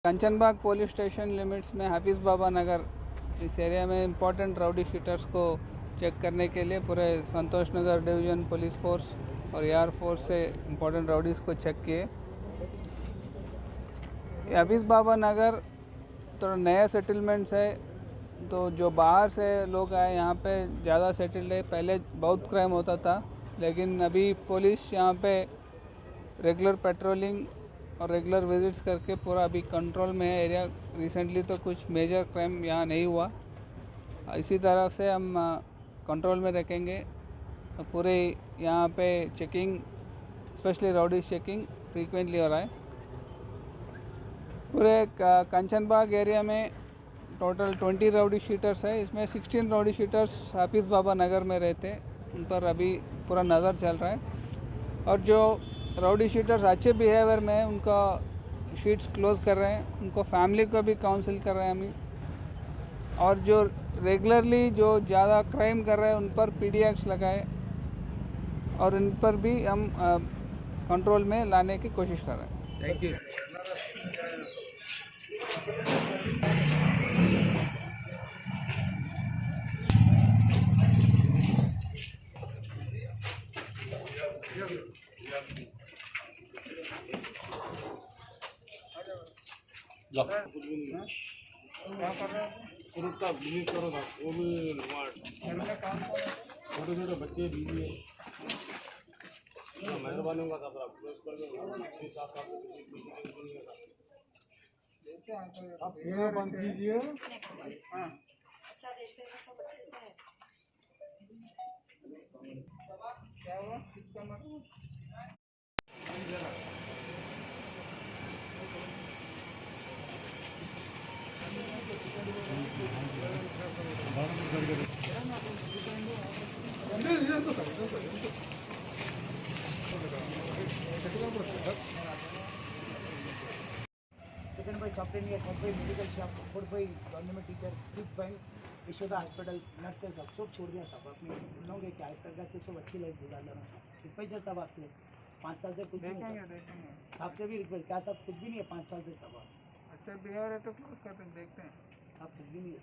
Kanchanbagh police station limits में हाफिज़ बाबा नगर इस एरिया में इम्पोर्टेंट राउडी शीटर्स को चेक करने के लिए पूरे संतोष नगर डिवीज़न पुलिस फोर्स और एयर फोर्स से इम्पोर्टेंट राउडीज़ को चेक किए। हाफिज़ बाबा नगर तो नया सेटलमेंट्स है, तो जो बाहर से लोग आए यहाँ पे ज़्यादा सेटल्ड है। पहले बहुत क्राइम होता था, लेकिन अभी पुलिस यहाँ पे रेगुलर पेट्रोलिंग और रेगुलर विजिट्स करके पूरा अभी कंट्रोल में है एरिया। रिसेंटली तो कुछ मेजर क्राइम यहाँ नहीं हुआ। इसी तरह से हम कंट्रोल में रखेंगे। पूरे यहाँ पे checking, specially rowdies checking frequently हो रहा है। पूरे कंचनबाग एरिया में टोटल 20 राउडी शीटर्स है। इसमें 16 राउडी शीटर्स हाफिज़ बाबा नगर में रहते, उन पर अभी पूरा नज़र चल रहा है। और जो राउडी शीटर्स अच्छे बिहेवियर में उनका शीट्स क्लोज़ कर रहे हैं, उनको फैमिली को भी काउंसिल कर रहे हैं हम। और जो रेगुलरली जो ज़्यादा क्राइम कर रहे हैं उन पर PDX लगाए और इन पर भी हम कंट्रोल में लाने की कोशिश कर रहे हैं। Thank you. करो था वो भी छोटे छोटे बच्चे बीवी है, मेहरबानी होगा था आप बंद कीजिए। अच्छा देखते हैं, सब अच्छे से है। क्या हुआ इसका मतलब? Second by software engineer, third by medical shop, fourth by government teacher, fifth by Yashoda hospital nurses सब छोड़ दिया था। अपने लोग क्या है सरकार से सब अच्छी लाइफ गुजार लेना था। पैसा तब आपसे 5 साल से कुछ नहीं, आपसे भी रिक्वेस्ट क्या सब कुछ भी नहीं है 5 साल से सब। अच्छा बिहेवियर है तो क्लोज करते देखते हैं, आप कुछ भी नहीं है।